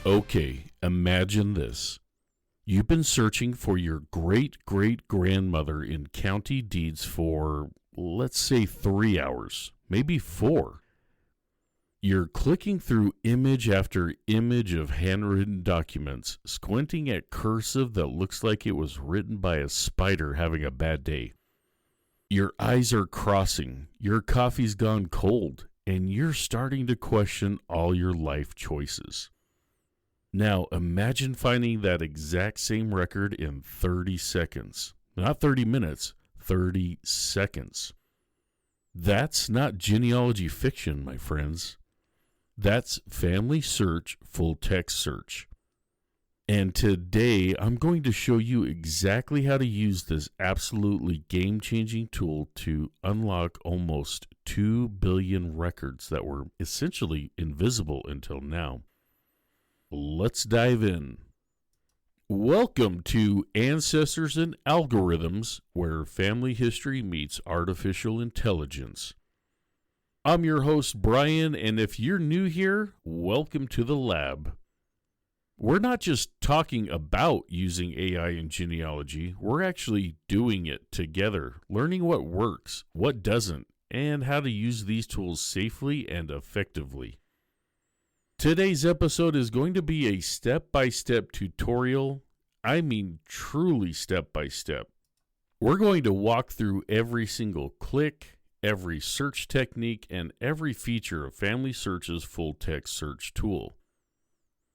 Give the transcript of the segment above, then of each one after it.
Okay, imagine this. You've been searching for your great-great-grandmother in county deeds for, let's say, 3 hours, maybe 4. You're clicking through image after image of handwritten documents, squinting at cursive that looks like it was written by a spider having a bad day. Your eyes are crossing, your coffee's gone cold, and you're starting to question all your life choices. Now, imagine finding that exact same record in 30 seconds. Not 30 minutes, 30 seconds. That's not genealogy fiction, my friends. That's FamilySearch Full-Text Search. And today, I'm going to show you exactly how to use this absolutely game-changing tool to unlock almost 2 billion records that were essentially invisible until now. Let's dive in. Welcome to Ancestors and Algorithms, where family history meets artificial intelligence. I'm your host, Brian, and if you're new here, welcome to the lab. We're not just talking about using AI in genealogy, we're actually doing it together, learning what works, what doesn't, and how to use these tools safely and effectively. Today's episode is going to be a step-by-step tutorial. I mean truly step-by-step. We're going to walk through every single click, every search technique, and every feature of FamilySearch's full-text search tool.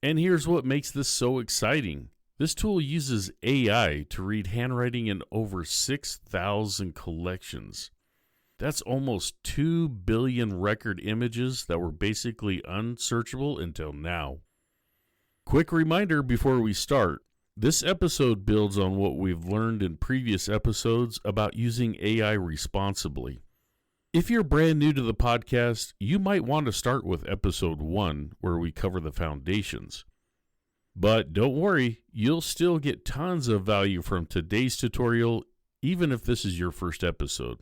And here's what makes this so exciting. This tool uses AI to read handwriting in over 6,000 collections. That's almost 2 billion record images that were basically unsearchable until now. Quick reminder before we start, this episode builds on what we've learned in previous episodes about using AI responsibly. If you're brand new to the podcast, you might want to start with episode 1, where we cover the foundations. But don't worry, you'll still get tons of value from today's tutorial, even if this is your first episode.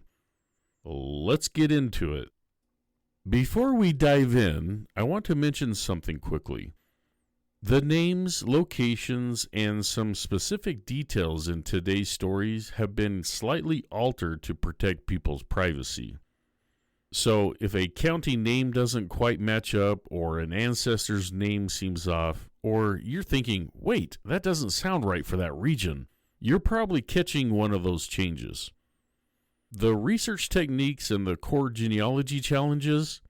Let's get into it. Before we dive in, I want to mention something quickly. The names, locations, and some specific details in today's stories have been slightly altered to protect people's privacy. So if a county name doesn't quite match up, or an ancestor's name seems off, or you're thinking, wait, that doesn't sound right for that region, you're probably catching one of those changes. The research techniques and the core genealogy challenges,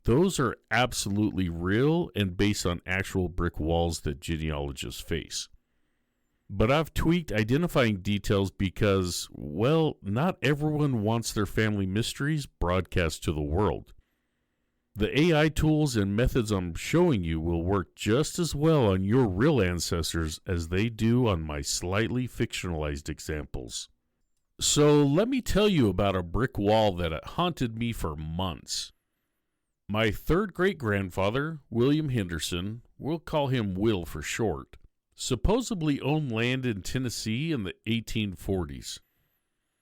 those are absolutely real and based on actual brick walls that genealogists face. But I've tweaked identifying details because, well, not everyone wants their family mysteries broadcast to the world. The AI tools and methods I'm showing you will work just as well on your real ancestors as they do on my slightly fictionalized examples. So let me tell you about a brick wall that haunted me for months. My third great-grandfather, William Henderson, we'll call him Will for short, supposedly owned land in Tennessee in the 1840s.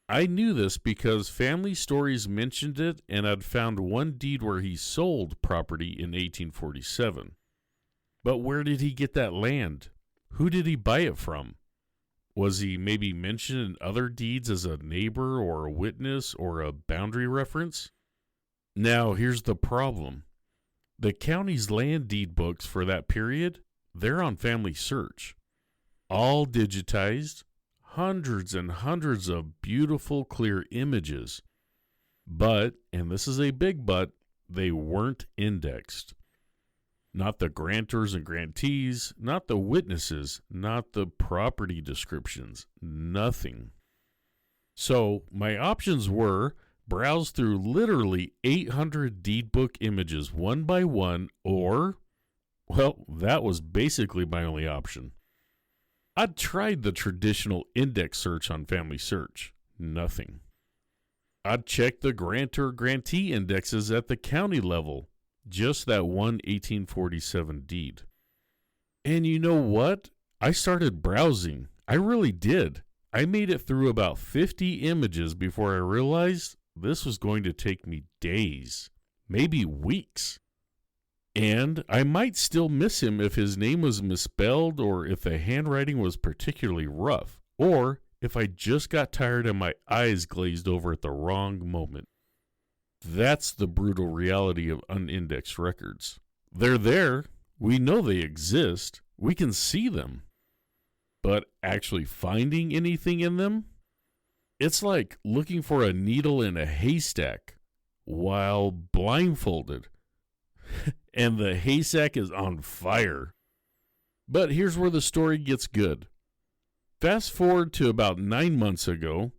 I knew this because family stories mentioned it, and I'd found one deed where he sold property in 1847. But where did he get that land? Who did he buy it from? Was he maybe mentioned in other deeds as a neighbor or a witness or a boundary reference? Now, here's the problem. The county's land deed books for that period, they're on FamilySearch. All digitized, hundreds and hundreds of beautiful, clear images. But, and this is a big but, they weren't indexed. Not the grantors and grantees, not the witnesses, not the property descriptions, nothing. So my options were browse through literally 800 deed book images one by one, or, well, that was basically my only option. I'd tried the traditional index search on FamilySearch, nothing. I'd checked the grantor-grantee indexes at the county level, just that one 1847 deed. And you know what? I started browsing. I really did. I made it through about 50 images before I realized this was going to take me days, maybe weeks. And I might still miss him if his name was misspelled or if the handwriting was particularly rough, or if I just got tired and my eyes glazed over at the wrong moment. That's the brutal reality of unindexed records. They're there. We know they exist. We can see them. But actually finding anything in them? It's like looking for a needle in a haystack while blindfolded. And the haystack is on fire. But here's where the story gets good. Fast forward to about 9 months ago.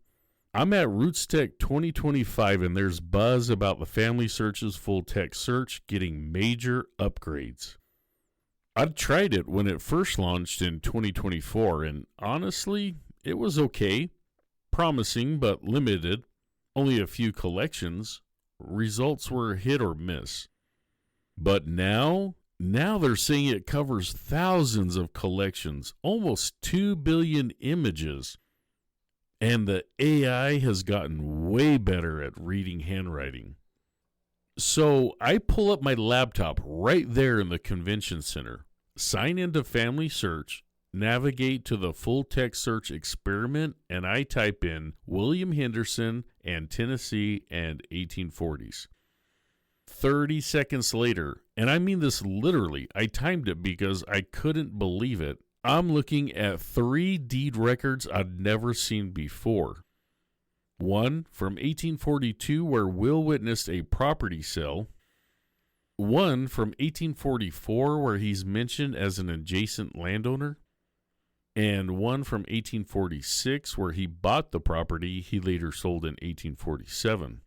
I'm at RootsTech 2025 and there's buzz about the FamilySearch's Full-Text Search getting major upgrades. I'd tried it when it first launched in 2024 and honestly, it was okay. Promising but limited. Only a few collections. Results were hit or miss. But now they're saying it covers thousands of collections, almost 2 billion images. And the AI has gotten way better at reading handwriting. So I pull up my laptop right there in the convention center, sign into FamilySearch, navigate to the full-text search experiment, and I type in William Henderson and Tennessee and 1840s. 30 seconds later, and I mean this literally, I timed it because I couldn't believe it, I'm looking at 3 deed records I'd never seen before. One from 1842 where Will witnessed a property sale. One from 1844 where he's mentioned as an adjacent landowner. And one from 1846 where he bought the property he later sold in 1847.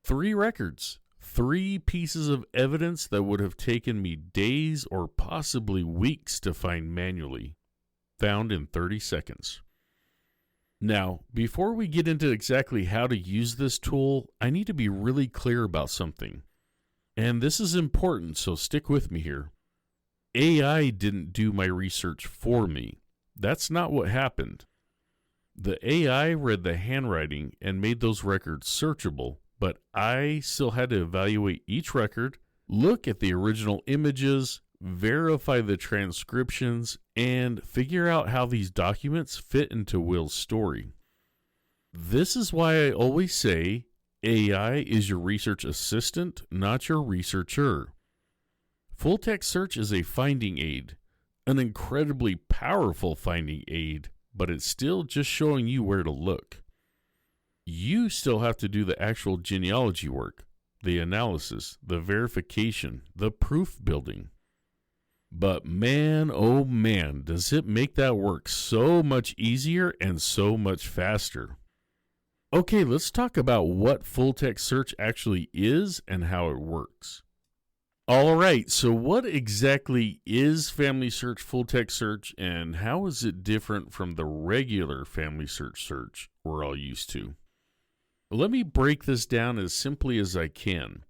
3 records. 3 pieces of evidence that would have taken me days or possibly weeks to find manually, found in 30 seconds. Now, before we get into exactly how to use this tool, I need to be really clear about something. And this is important, so stick with me here. AI didn't do my research for me. That's not what happened. The AI read the handwriting and made those records searchable, but I still had to evaluate each record, look at the original images, verify the transcriptions, and figure out how these documents fit into Will's story. This is why I always say AI is your research assistant, not your researcher. Full-text search is a finding aid, an incredibly powerful finding aid, but it's still just showing you where to look. You still have to do the actual genealogy work, the analysis, the verification, the proof building. But man, oh man, does it make that work so much easier and so much faster. Okay, let's talk about what full-text search actually is and how it works. All right, so what exactly is FamilySearch Full-Text Search and how is it different from the regular FamilySearch search we're all used to? Let me break this down as simply as I can.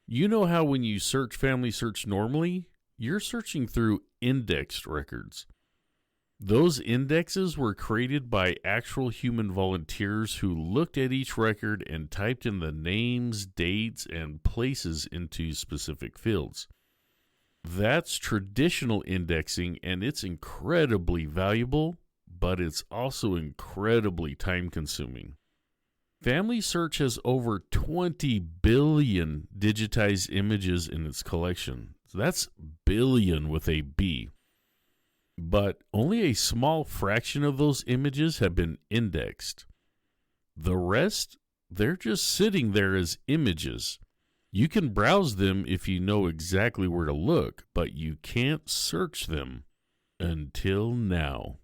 You know how when you search FamilySearch normally, you're searching through indexed records. Those indexes were created by actual human volunteers who looked at each record and typed in the names, dates, and places into specific fields. That's traditional indexing, and it's incredibly valuable, but it's also incredibly time-consuming. FamilySearch has over 20 billion digitized images in its collection. So that's billion with a B. But only a small fraction of those images have been indexed. The rest, they're just sitting there as images. You can browse them if you know exactly where to look, but you can't search them until now.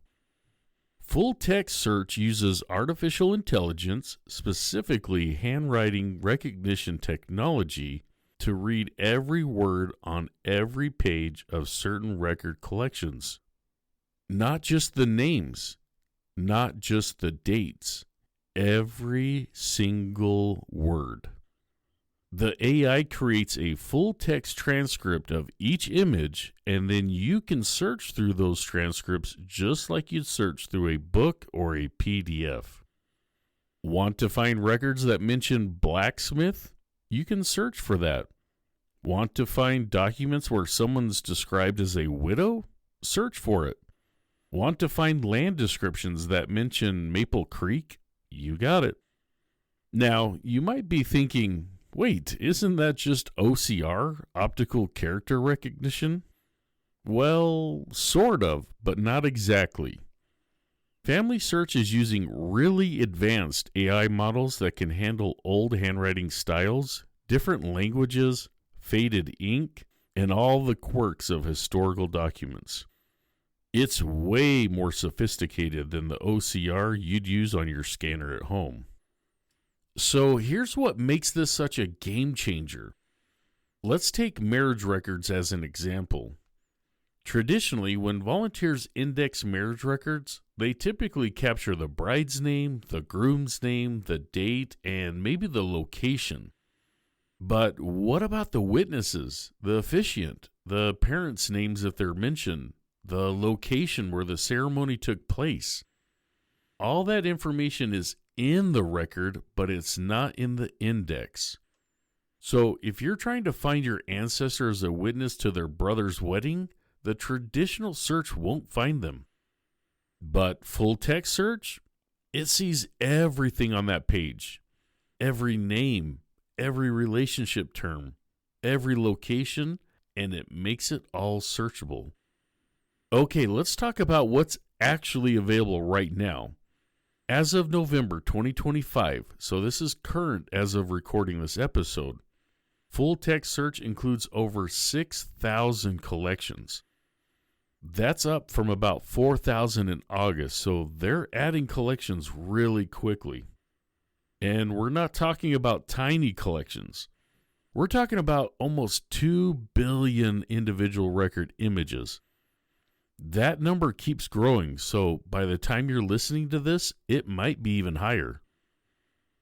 Full-text search uses artificial intelligence, specifically handwriting recognition technology, to read every word on every page of certain record collections. Not just the names, not just the dates, every single word. The AI creates a full-text transcript of each image, and then you can search through those transcripts just like you'd search through a book or a PDF. Want to find records that mention blacksmith? You can search for that. Want to find documents where someone's described as a widow? Search for it. Want to find land descriptions that mention Maple Creek? You got it. Now, you might be thinking, wait, isn't that just OCR, optical character recognition? Well, sort of, but not exactly. FamilySearch is using really advanced AI models that can handle old handwriting styles, different languages, faded ink, and all the quirks of historical documents. It's way more sophisticated than the OCR you'd use on your scanner at home. So here's what makes this such a game changer. Let's take marriage records as an example. Traditionally, when volunteers index marriage records, they typically capture the bride's name, the groom's name, the date, and maybe the location. But what about the witnesses, the officiant, the parents' names if they're mentioned, the location where the ceremony took place? All that information is in the record, but it's not in the index. So if you're trying to find your ancestor as a witness to their brother's wedding, the traditional search won't find them. But full-text search, it sees everything on that page. Every name, every relationship term, every location, and it makes it all searchable. Okay, let's talk about what's actually available right now. As of November 2025, so this is current as of recording this episode, full-text search includes over 6,000 collections. That's up from about 4,000 in August, so they're adding collections really quickly. And we're not talking about tiny collections. We're talking about almost 2 billion individual record images. That number keeps growing, so by the time you're listening to this, it might be even higher.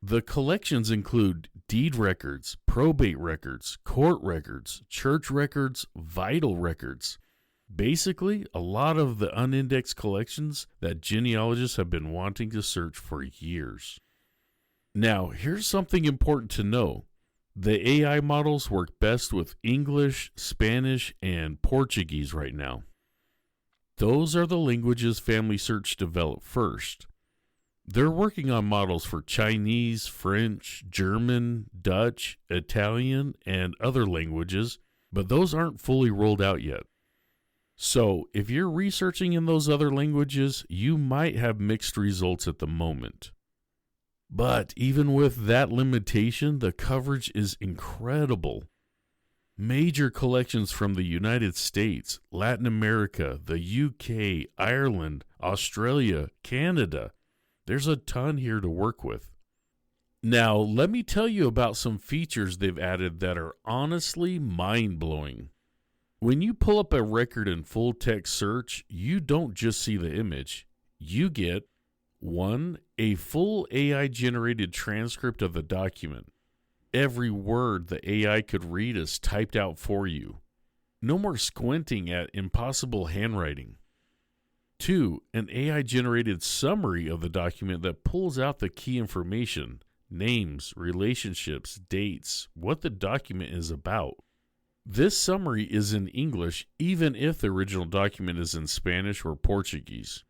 The collections include deed records, probate records, court records, church records, vital records. Basically, a lot of the unindexed collections that genealogists have been wanting to search for years. Now, here's something important to know. The AI models work best with English, Spanish, and Portuguese right now. Those are the languages FamilySearch developed first. They're working on models for Chinese, French, German, Dutch, Italian, and other languages, but those aren't fully rolled out yet. So, if you're researching in those other languages, you might have mixed results at the moment. But even with that limitation, the coverage is incredible. Major collections from the United States, Latin America, the UK, Ireland, Australia, Canada. There's a ton here to work with. Now, let me tell you about some features they've added that are honestly mind-blowing. When you pull up a record in full-text search, you don't just see the image. You get 1. A full AI-generated transcript of the document. Every word the AI could read is typed out for you. No more squinting at impossible handwriting. 2. An AI-generated summary of the document that pulls out the key information, names, relationships, dates, what the document is about. This summary is in English even if the original document is in Spanish or Portuguese.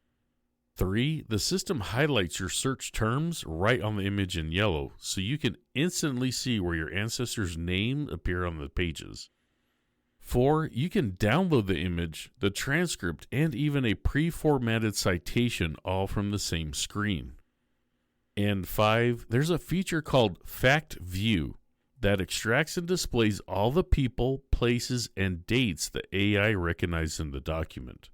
3. The system highlights your search terms right on the image in yellow, so you can instantly see where your ancestor's name appear on the pages. 4. You can download the image, the transcript, and even a pre-formatted citation all from the same screen. And 5. There's a feature called Fact View that extracts and displays all the people, places, and dates the AI recognized in the document.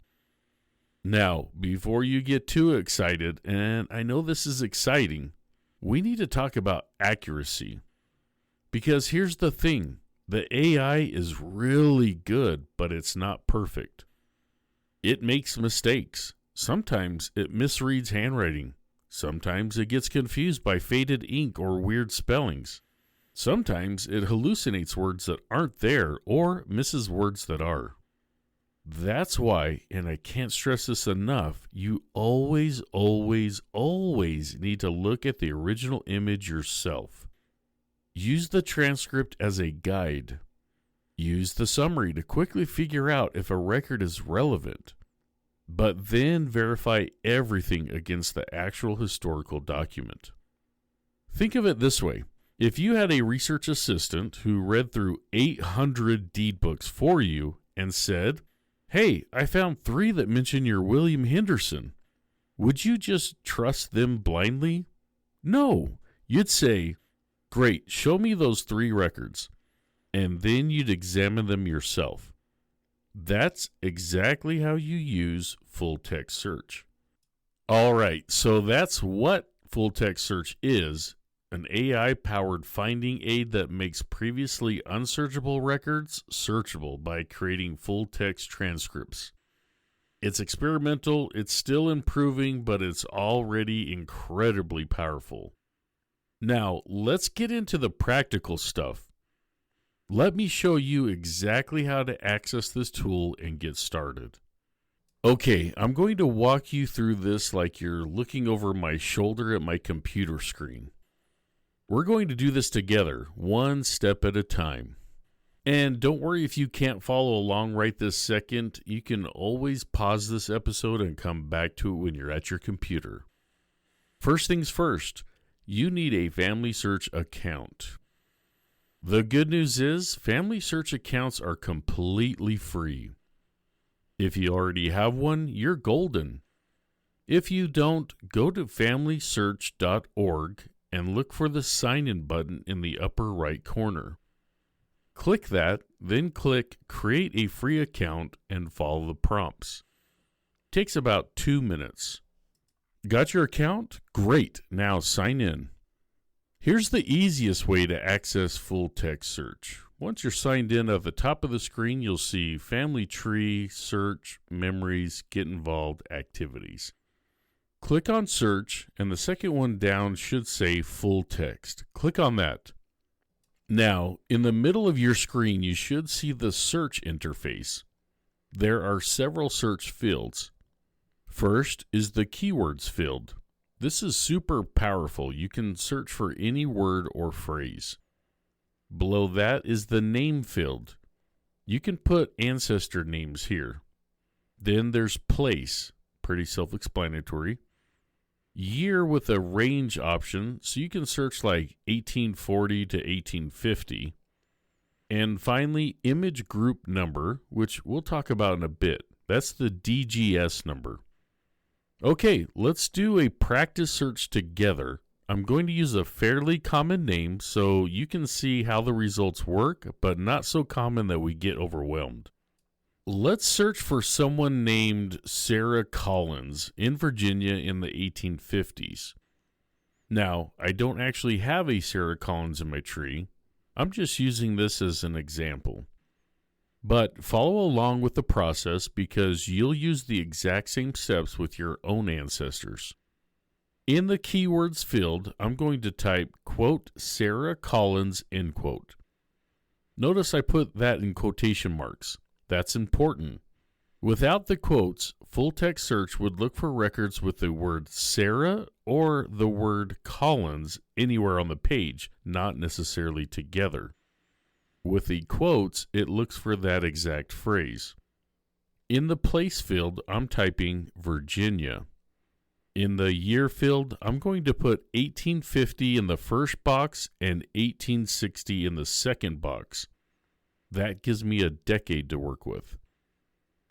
Now, before you get too excited, and I know this is exciting, we need to talk about accuracy. Because here's the thing, the AI is really good, but it's not perfect. It makes mistakes. Sometimes it misreads handwriting. Sometimes it gets confused by faded ink or weird spellings. Sometimes it hallucinates words that aren't there or misses words that are. That's why, and I can't stress this enough, you always, always, always need to look at the original image yourself. Use the transcript as a guide. Use the summary to quickly figure out if a record is relevant, but then verify everything against the actual historical document. Think of it this way. If you had a research assistant who read through 800 deed books for you and said, "Hey, I found 3 that mention your William Henderson," would you just trust them blindly? No. You'd say, "Great, show me those 3 records." And then you'd examine them yourself. That's exactly how you use full-text search. All right, so that's what full-text search is, an AI-powered finding aid that makes previously unsearchable records searchable by creating full-text transcripts. It's experimental, it's still improving, but it's already incredibly powerful. Now, let's get into the practical stuff. Let me show you exactly how to access this tool and get started. Okay, I'm going to walk you through this like you're looking over my shoulder at my computer screen. We're going to do this together, one step at a time. And don't worry if you can't follow along right this second. You can always pause this episode and come back to it when you're at your computer. First things first, you need a FamilySearch account. The good news is FamilySearch accounts are completely free. If you already have one, you're golden. If you don't, go to FamilySearch.org and look for the sign-in button in the upper right corner. Click that, then click Create a Free Account and follow the prompts. Takes about 2 minutes. Got your account? Great, now sign in. Here's the easiest way to access full-text search. Once you're signed in, at the top of the screen, you'll see Family Tree, Search, Memories, Get Involved, Activities. Click on Search, and the second one down should say Full Text. Click on that. Now, in the middle of your screen, you should see the search interface. There are several search fields. First is the keywords field. This is super powerful. You can search for any word or phrase. Below that is the name field. You can put ancestor names here. Then there's place, pretty self-explanatory. Year with a range option, so you can search like 1840 to 1850. And finally, image group number, which we'll talk about in a bit. That's the DGS number. Okay, let's do a practice search together. I'm going to use a fairly common name so you can see how the results work, but not so common that we get overwhelmed. Let's search for someone named Sarah Collins in Virginia in the 1850s. Now, I don't actually have a Sarah Collins in my tree. I'm just using this as an example. But follow along with the process because you'll use the exact same steps with your own ancestors. In the keywords field, I'm going to type, quote, Sarah Collins, end quote. Notice I put that in quotation marks. That's important. Without the quotes, full-text search would look for records with the word Sarah or the word Collins anywhere on the page, not necessarily together. With the quotes, it looks for that exact phrase. In the place field, I'm typing Virginia. In the year field, I'm going to put 1850 in the first box and 1860 in the second box. That gives me a decade to work with.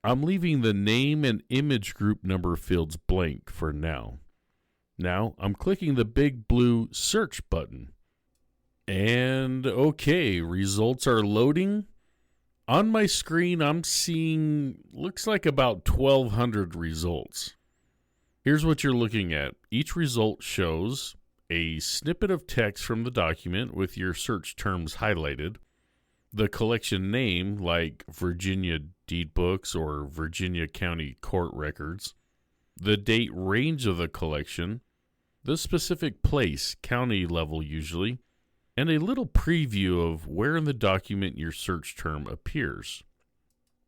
I'm leaving the name and image group number fields blank for now. Now, I'm clicking the big blue search button. And okay, results are loading. On my screen, I'm seeing, looks like about 1,200 results. Here's what you're looking at. Each result shows a snippet of text from the document with your search terms highlighted, the collection name like Virginia Deed Books or Virginia County Court Records, the date range of the collection, the specific place, county level usually, and a little preview of where in the document your search term appears.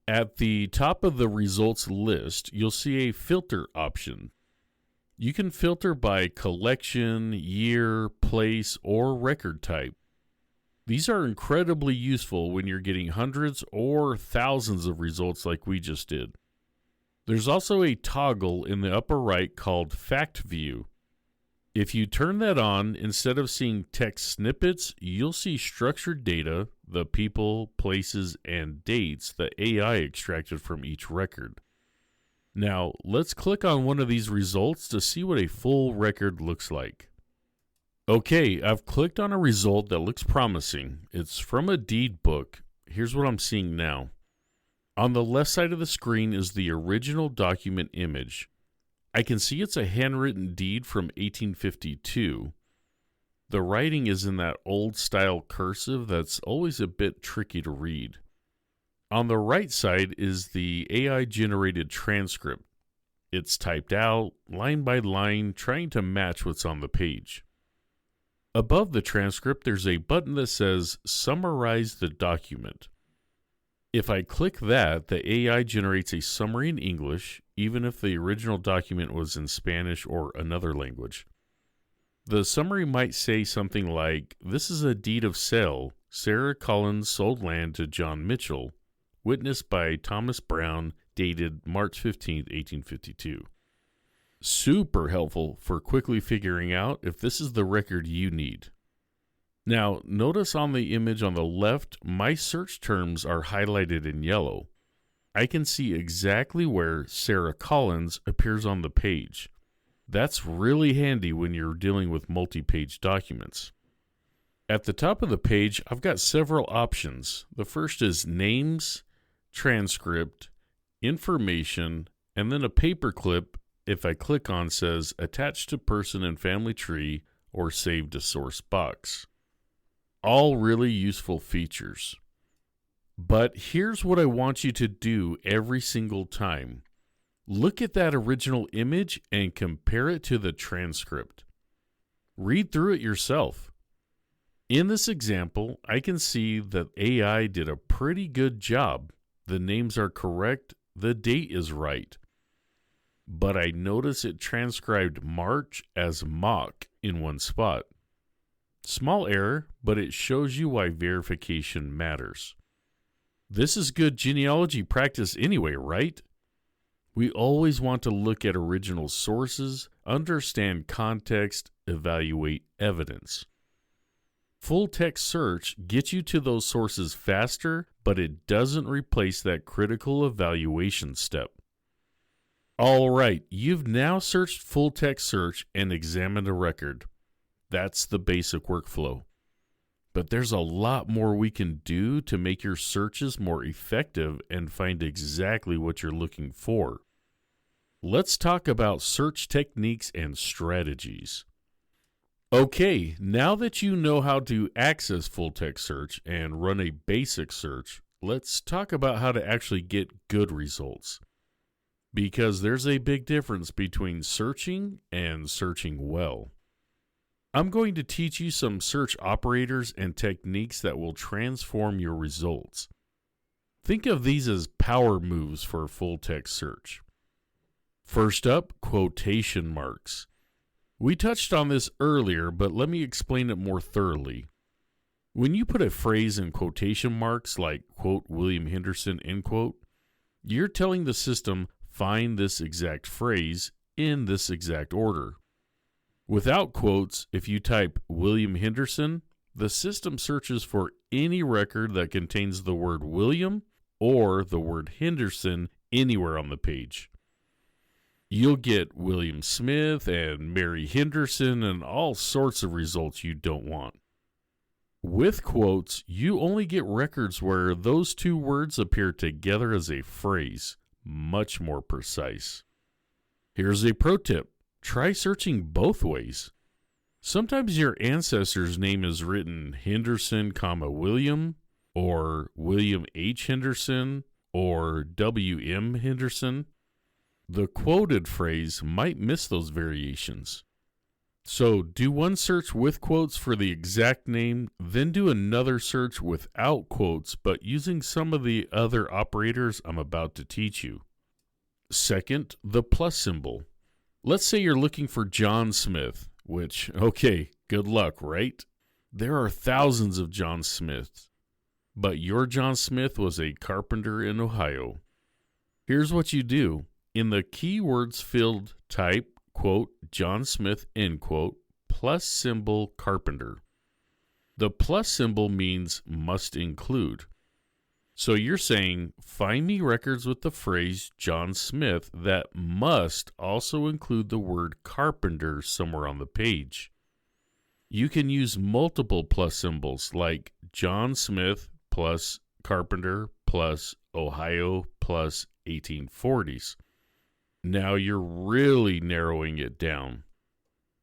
At the top of the results list, you'll see a filter option. You can filter by collection, year, place, or record type. These are incredibly useful when you're getting hundreds or thousands of results like we just did. There's also a toggle in the upper right called Fact View. If you turn that on, instead of seeing text snippets, you'll see structured data, the people, places, and dates that AI extracted from each record. Now, let's click on one of these results to see what a full record looks like. Okay, I've clicked on a result that looks promising. It's from a deed book. Here's what I'm seeing now. On the left side of the screen is the original document image. I can see it's a handwritten deed from 1852. The writing is in that old-style cursive that's always a bit tricky to read. On the right side is the AI-generated transcript. It's typed out, line by line, trying to match what's on the page. Above the transcript, there's a button that says Summarize the document. If I click that, the AI generates a summary in English, even if the original document was in Spanish or another language. The summary might say something like, "This is a deed of sale. Sarah Collins sold land to John Mitchell, witnessed by Thomas Brown, dated March 15, 1852. Super helpful for quickly figuring out if this is the record you need. Now, notice on the image on the left, my search terms are highlighted in yellow. I can see exactly where Sarah Collins appears on the page. That's really handy when you're dealing with multi-page documents. At the top of the page, I've got several options. The first is names, transcript, information, and then a paperclip, if I click on, says attached to person and family tree or saved to source box. All really useful features. But here's what I want you to do every single time. Look at that original image and compare it to the transcript. Read through it yourself. In this example, I can see that AI did a pretty good job. The names are correct, the date is right. But I notice it transcribed March as mock in one spot. Small error, but it shows you why verification matters. This is good genealogy practice anyway, right? We always want to look at original sources, understand context, evaluate evidence. Full-text search gets you to those sources faster, but it doesn't replace that critical evaluation step. All right, you've now searched full-text search and examined a record. That's the basic workflow. But there's a lot more we can do to make your searches more effective and find exactly what you're looking for. Let's talk about search techniques and strategies. Okay, now that you know how to access full-text search and run a basic search, let's talk about how to actually get good results. Because there's a big difference between searching and searching well. I'm going to teach you some search operators and techniques that will transform your results. Think of these as power moves for full-text search. First up, quotation marks. We touched on this earlier, but let me explain it more thoroughly. When you put a phrase in quotation marks like, quote, William Henderson, end quote, you're telling the system, find this exact phrase in this exact order. Without quotes, if you type William Henderson, the system searches for any record that contains the word William or the word Henderson anywhere on the page. You'll get William Smith and Mary Henderson and all sorts of results you don't want. With quotes, you only get records where those two words appear together as a phrase, much more precise. Here's a pro tip. Try searching both ways. Sometimes your ancestor's name is written Henderson, William, or William H. Henderson, or W.M. Henderson. The quoted phrase might miss those variations. So do one search with quotes for the exact name, then do another search without quotes, but using some of the other operators I'm about to teach you. Second, the plus symbol. Let's say you're looking for John Smith, which, okay, good luck, right? There are thousands of John Smiths, but your John Smith was a carpenter in Ohio. Here's what you do. In the keywords field, type, quote, John Smith, end quote, plus symbol carpenter. The plus symbol means must include. So you're saying, find me records with the phrase John Smith that must also include the word carpenter somewhere on the page. You can use multiple plus symbols like John Smith plus carpenter plus Ohio plus 1840s. Now you're really narrowing it down.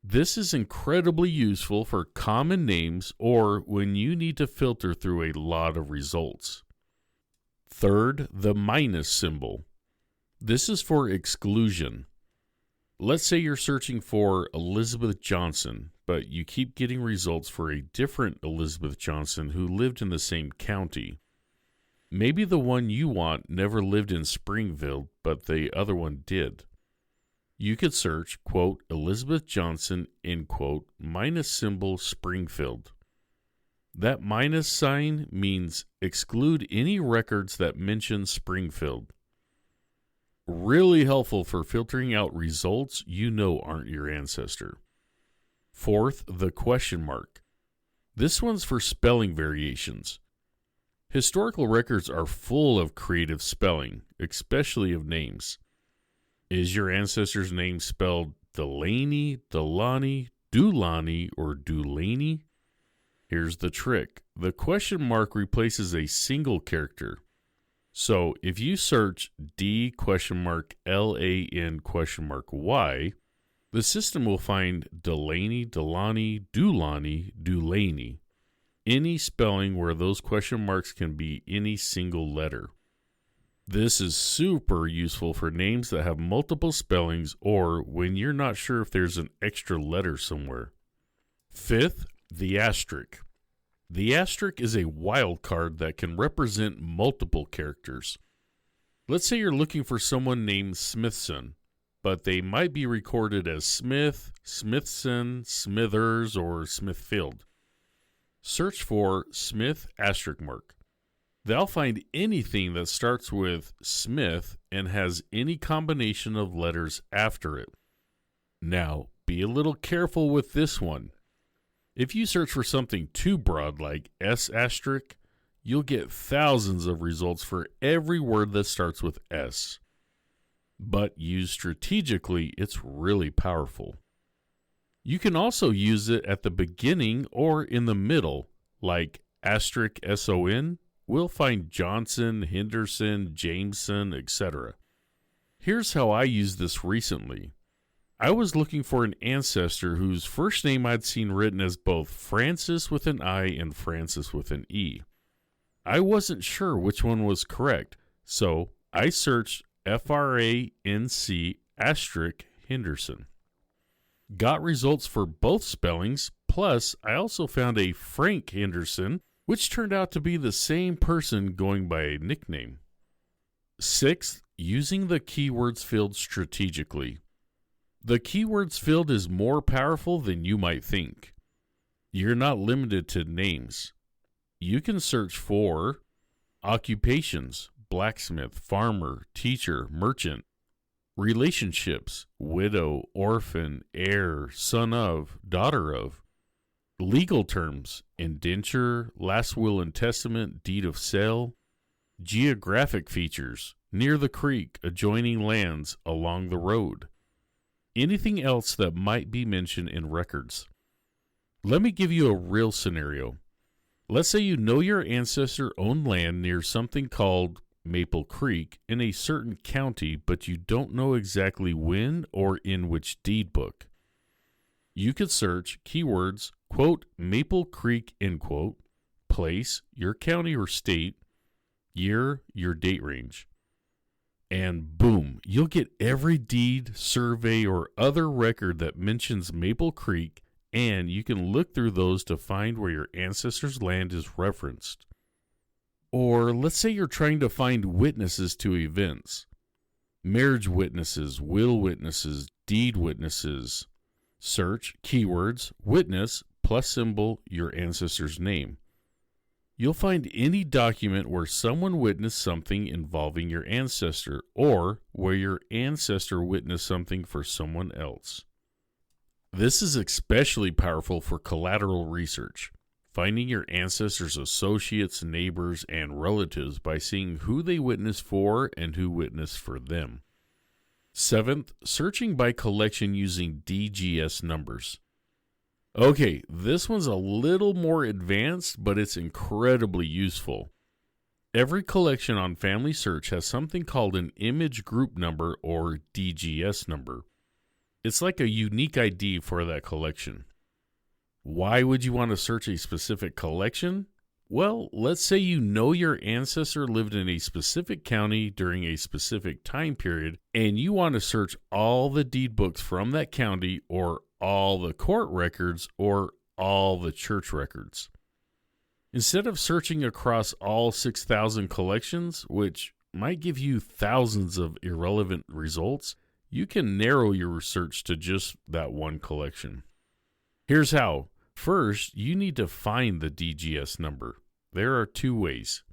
This is incredibly useful for common names or when you need to filter through a lot of results. Third, the minus symbol. This is for exclusion. Let's say you're searching for Elizabeth Johnson, but you keep getting results for a different Elizabeth Johnson who lived in the same county. Maybe the one you want never lived in Springfield, but the other one did. You could search, quote, Elizabeth Johnson, end quote, minus symbol Springfield. That minus sign means exclude any records that mention Springfield. Really helpful for filtering out results you know aren't your ancestor. Fourth, the question mark. This one's for spelling variations. Historical records are full of creative spelling, especially of names. Is your ancestor's name spelled Delaney, Delani, Dulani, or Dulaney? Here's the trick. The question mark replaces a single character. So if you search D $LAN?Y, the system will find Delaney, Delani, Dulani, Dulaney. Any spelling where those question marks can be any single letter. This is super useful for names that have multiple spellings or when you're not sure if there's an extra letter somewhere. Fifth, the asterisk. The asterisk is a wildcard that can represent multiple characters. Let's say you're looking for someone named Smithson, but they might be recorded as Smith, Smithson, Smithers, or Smithfield. Search for Smith asterisk mark. They'll find anything that starts with Smith and has any combination of letters after it. Now, be a little careful with this one. If you search for something too broad like S asterisk, you'll get thousands of results for every word that starts with S. But used strategically, it's really powerful. You can also use it at the beginning or in the middle, like asterisk SON. We'll find Johnson, Henderson, Jameson, etc. Here's how I used this recently. I was looking for an ancestor whose first name I'd seen written as both Francis with an I and Francis with an E. I wasn't sure which one was correct, so I searched FRANC asterisk Henderson. Got results for both spellings, plus I also found a Frank Henderson, which turned out to be the same person going by a nickname. Sixth, using the keywords field strategically. The keywords field is more powerful than you might think. You're not limited to names. You can search for occupations, blacksmith, farmer, teacher, merchant, relationships, widow, orphan, heir, son of, daughter of, legal terms, indenture, last will and testament, deed of sale, geographic features, near the creek, adjoining lands, along the road, anything else that might be mentioned in records. Let me give you a real scenario. Let's say you know your ancestor owned land near something called Maple Creek in a certain county, but you don't know exactly when or in which deed book. You could search keywords, quote, Maple Creek, end quote, place, your county or state, year, your date range. And boom, you'll get every deed, survey, or other record that mentions Maple Creek, and you can look through those to find where your ancestor's land is referenced. Or let's say you're trying to find witnesses to events. Marriage witnesses, will witnesses, deed witnesses. Search keywords, witness, plus symbol, your ancestor's name. You'll find any document where someone witnessed something involving your ancestor or where your ancestor witnessed something for someone else. This is especially powerful for collateral research, finding your ancestors' associates, neighbors, and relatives by seeing who they witnessed for and who witnessed for them. 7th, searching by collection using DGS numbers. Okay, this one's a little more advanced, but it's incredibly useful. Every collection on FamilySearch has something called an image group number or DGS number. It's like a unique ID for that collection. Why would you want to search a specific collection? Well, let's say you know your ancestor lived in a specific county during a specific time period, and you want to search all the deed books from that county or all the court records or all the church records. Instead of searching across all 6,000 collections, which might give you thousands of irrelevant results, you can narrow your search to just that one collection. Here's how. First, you need to find the DGS number. There are 2 ways.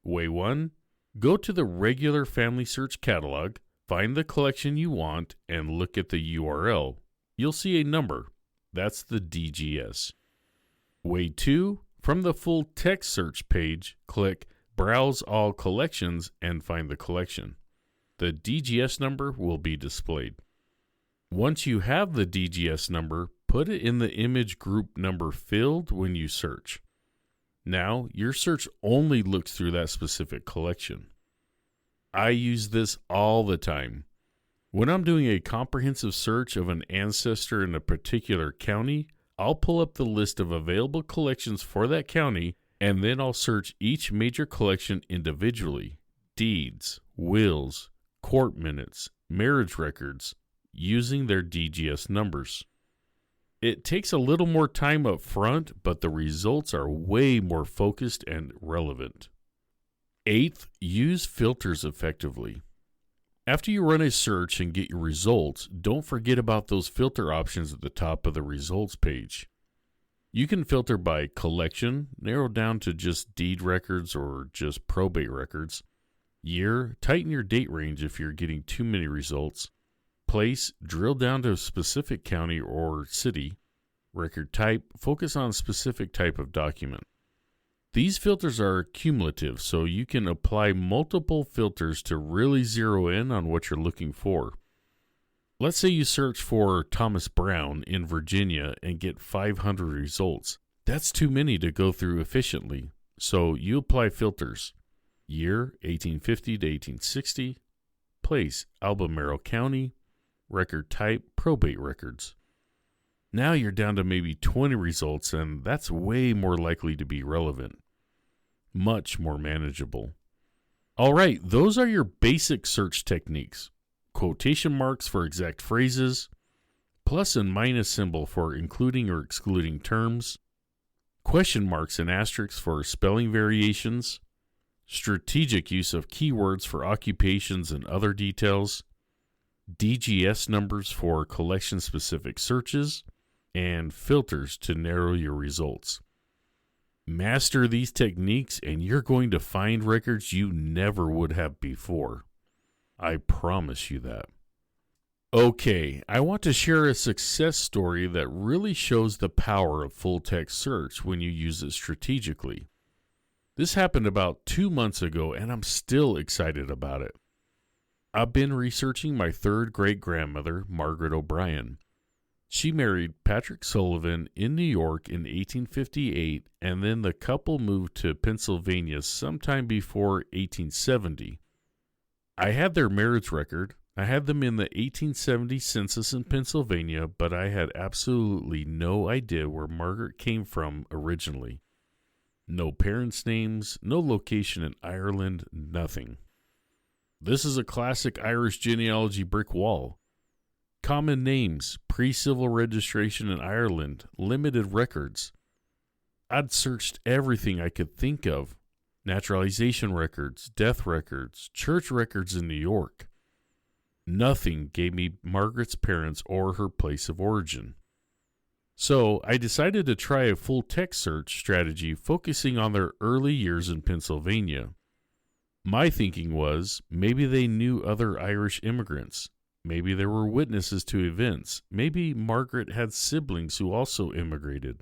Way 1, go to the regular FamilySearch catalog, find the collection you want, and look at the URL. You'll see a number. That's the DGS. Way 2, from the full-text search page, click Browse All Collections and find the collection. The DGS number will be displayed. Once you have the DGS number, put it in the image group number field when you search. Now, your search only looks through that specific collection. I use this all the time. When I'm doing a comprehensive search of an ancestor in a particular county, I'll pull up the list of available collections for that county, and then I'll search each major collection individually: deeds, wills, court minutes, marriage records, using their DGS numbers. It takes a little more time up front, but the results are way more focused and relevant. 8th, use filters effectively. After you run a search and get your results, don't forget about those filter options at the top of the results page. You can filter by collection, narrow down to just deed records or just probate records. Year, tighten your date range if you're getting too many results. Place, drill down to a specific county or city. Record type, focus on a specific type of document. These filters are cumulative, so you can apply multiple filters to really zero in on what you're looking for. Let's say you search for Thomas Brown in Virginia and get 500 results. That's too many to go through efficiently, so you apply filters. Year, 1850 to 1860. Place, Albemarle County. Record type, probate records. Now you're down to maybe 20 results, and that's way more likely to be relevant. Much more manageable. All right, those are your basic search techniques. Quotation marks for exact phrases, plus and minus symbol for including or excluding terms, question marks and asterisks for spelling variations, strategic use of keywords for occupations and other details, DGS numbers for collection-specific searches, and filters to narrow your results. Master these techniques and you're going to find records you never would have before. I promise you that. Okay, I want to share a success story that really shows the power of full-text search when you use it strategically. This happened about 2 months ago and I'm still excited about it. I've been researching my 3rd great-grandmother, Margaret O'Brien. She married Patrick Sullivan in New York in 1858, and then the couple moved to Pennsylvania sometime before 1870. I had their marriage record. I had them in the 1870 census in Pennsylvania, but I had absolutely no idea where Margaret came from originally. No parents' names, no location in Ireland, nothing. This is a classic Irish genealogy brick wall. Common names, pre-civil registration in Ireland, limited records. I'd searched everything I could think of. Naturalization records, death records, church records in New York. Nothing gave me Margaret's parents or her place of origin. So I decided to try a full-text search strategy focusing on their early years in Pennsylvania. My thinking was, maybe they knew other Irish immigrants. Maybe there were witnesses to events. Maybe Margaret had siblings who also immigrated.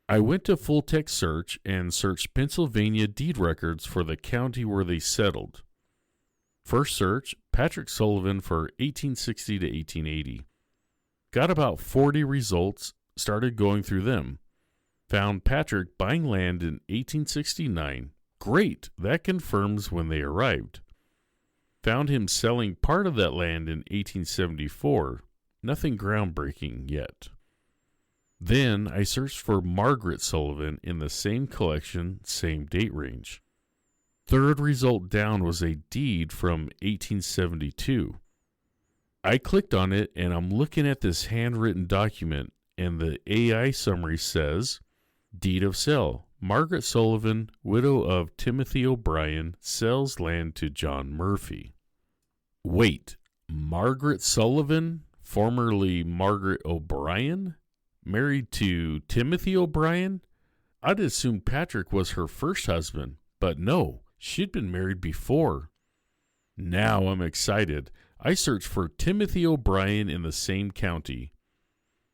I went to full-text search and searched Pennsylvania deed records for the county where they settled. First search, Patrick Sullivan for 1860 to 1880. Got about 40 results, started going through them. Found Patrick buying land in 1869. Great, that confirms when they arrived. Found him selling part of that land in 1874. Nothing groundbreaking yet. Then I searched for Margaret Sullivan in the same collection, same date range. Third result down was a deed from 1872. I clicked on it and I'm looking at this handwritten document and the AI summary says, Deed of Sale. Margaret Sullivan, widow of Timothy O'Brien, sells land to John Murphy. Wait, Margaret Sullivan, formerly Margaret O'Brien, married to Timothy O'Brien? I'd assumed Patrick was her first husband, but no, she'd been married before. Now I'm excited. I search for Timothy O'Brien in the same county.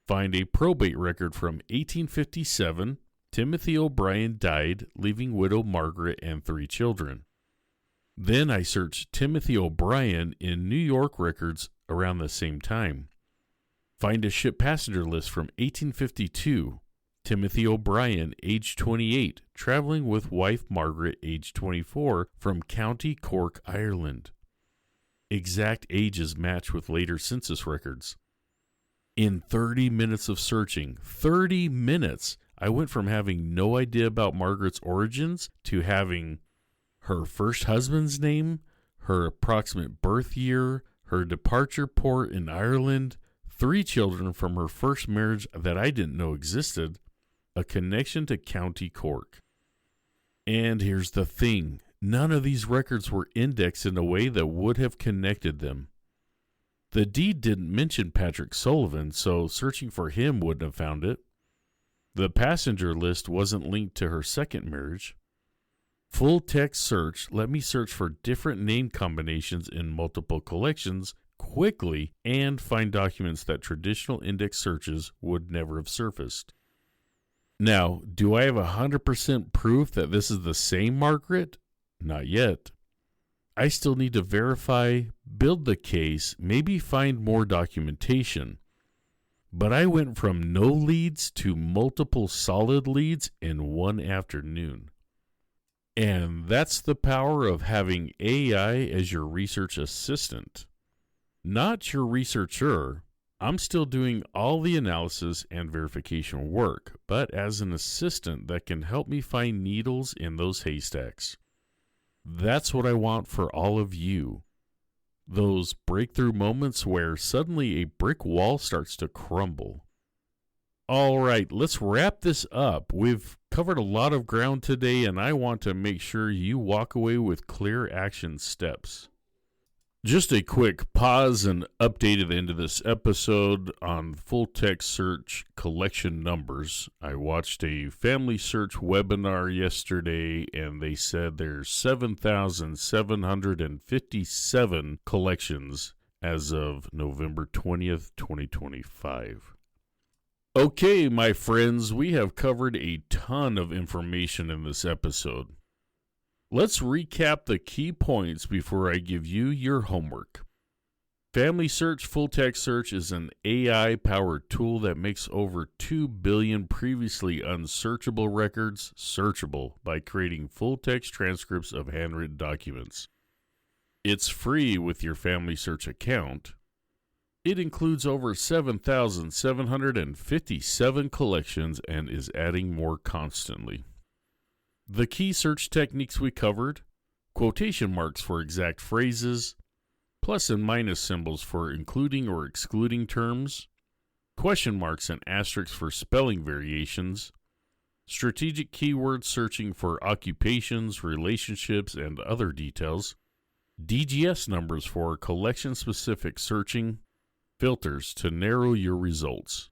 Find a probate record from 1857. Timothy O'Brien died, leaving widow Margaret and 3 children. Then I searched Timothy O'Brien in New York records around the same time. Find a ship passenger list from 1852. Timothy O'Brien, age 28, traveling with wife Margaret, age 24, from County Cork, Ireland. Exact ages match with later census records. In 30 minutes of searching, 30 minutes, I went from having no idea about Margaret's origins to having her first husband's name, her approximate birth year, her departure port in Ireland, 3 children from her first marriage that I didn't know existed, a connection to County Cork. And here's the thing. None of these records were indexed in a way that would have connected them. The deed didn't mention Patrick Sullivan, so searching for him wouldn't have found it. The passenger list wasn't linked to her second marriage. Full-text search let me search for different name combinations in multiple collections quickly and find documents that traditional index searches would never have surfaced. Now, do I have 100% proof that this is the same Margaret? Not yet. I still need to verify, build the case, maybe find more documentation. But I went from no leads to multiple solid leads in one afternoon. And that's the power of having AI as your research assistant. Not your researcher. I'm still doing all the analysis and verification work, but as an assistant that can help me find needles in those haystacks. That's what I want for all of you. Those breakthrough moments where suddenly a brick wall starts to crumble. All right, let's wrap this up. We've covered a lot of ground today, and I want to make sure you walk away with clear action steps. Just a quick pause and update at the end of this episode on full-text search collection numbers. I watched a FamilySearch webinar yesterday, and they said there's 7,757 collections as of November 20th, 2025. Okay, my friends, we have covered a ton of information in this episode. Let's recap the key points before I give you your homework. FamilySearch Full-Text Search is an AI-powered tool that makes over 2 billion previously unsearchable records searchable by creating full-text transcripts of handwritten documents. It's free with your FamilySearch account. It includes over 7,757 collections and is adding more constantly. The key search techniques we covered: quotation marks for exact phrases, plus and minus symbols for including or excluding terms, question marks and asterisks for spelling variations, strategic keyword searching for occupations, relationships, and other details, DGS numbers for collection-specific searching, filters to narrow your results.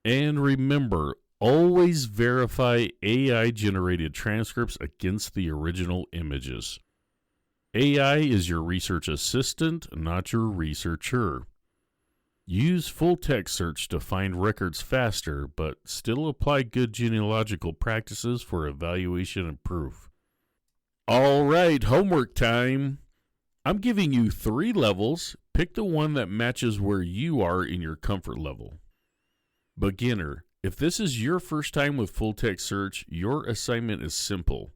And remember, always verify AI-generated transcripts against the original images. AI is your research assistant, not your researcher. Use full-text search to find records faster, but still apply good genealogical practices for evaluation and proof. All right, homework time. I'm giving you 3 levels. Pick the one that matches where you are in your comfort level. Beginner. If this is your first time with full-text search, your assignment is simple.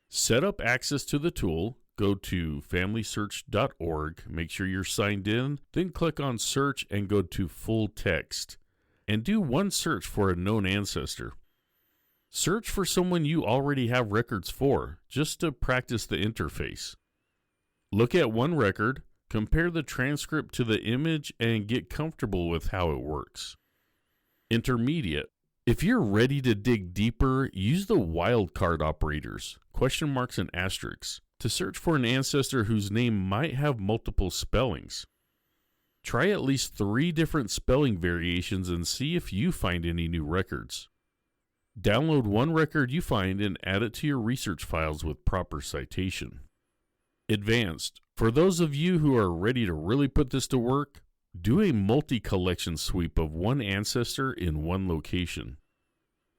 Set up access to the tool. Go to FamilySearch.org, make sure you're signed in, then click on Search and go to Full Text. And do one search for a known ancestor. Search for someone you already have records for, just to practice the interface. Look at one record, compare the transcript to the image, and get comfortable with how it works. Intermediate. If you're ready to dig deeper, use the wildcard operators, question marks and asterisks, to search for an ancestor whose name might have multiple spellings. Try at least 3 different spelling variations and see if you find any new records. Download one record you find and add it to your research files with proper citation. Advanced. For those of you who are ready to really put this to work, do a multi-collection sweep of one ancestor in one location.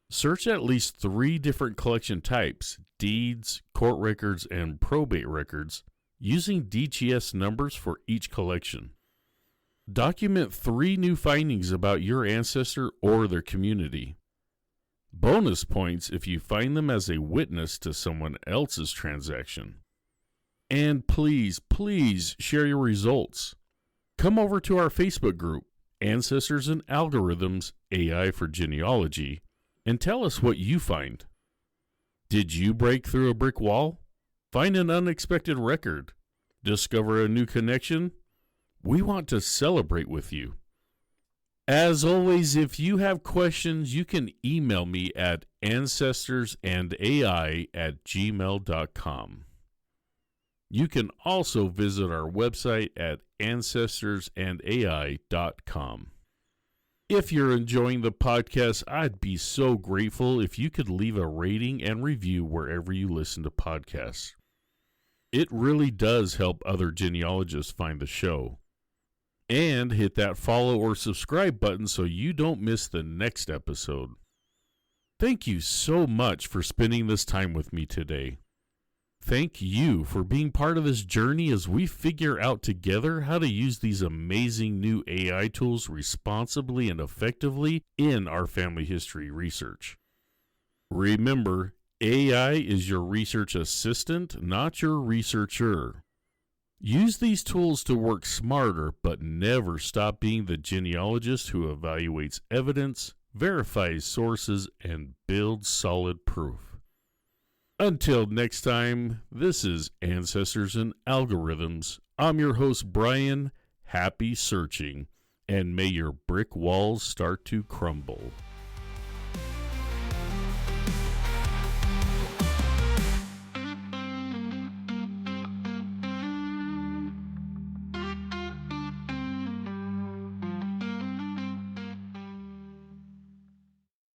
Search at least 3 different collection types, deeds, court records, and probate records, using DGS numbers for each collection. Document 3 new findings about your ancestor or their community. Bonus points if you find them as a witness to someone else's transaction. And please, please share your results. Come over to our Facebook group, Ancestors and Algorithms, AI for Genealogy, and tell us what you find. Did you break through a brick wall? Find an unexpected record? Discover a new connection? We want to celebrate with you. As always, if you have questions, you can email me at ancestorsandai@gmail.com. You can also visit our website at ancestorsandai.com. If you're enjoying the podcast, I'd be so grateful if you could leave a rating and review wherever you listen to podcasts. It really does help other genealogists find the show. And hit that follow or subscribe button so you don't miss the next episode. Thank you so much for spending this time with me today. Thank you for being part of this journey as we figure out together how to use these amazing new AI tools responsibly and effectively in our family history research. Remember, AI is your research assistant, not your researcher. Use these tools to work smarter, but never stop being the genealogist who evaluates evidence, verifies sources, and builds solid proof. Until next time, this is Ancestors and Algorithms. I'm your host, Brian. Happy searching, and may your brick walls start to crumble.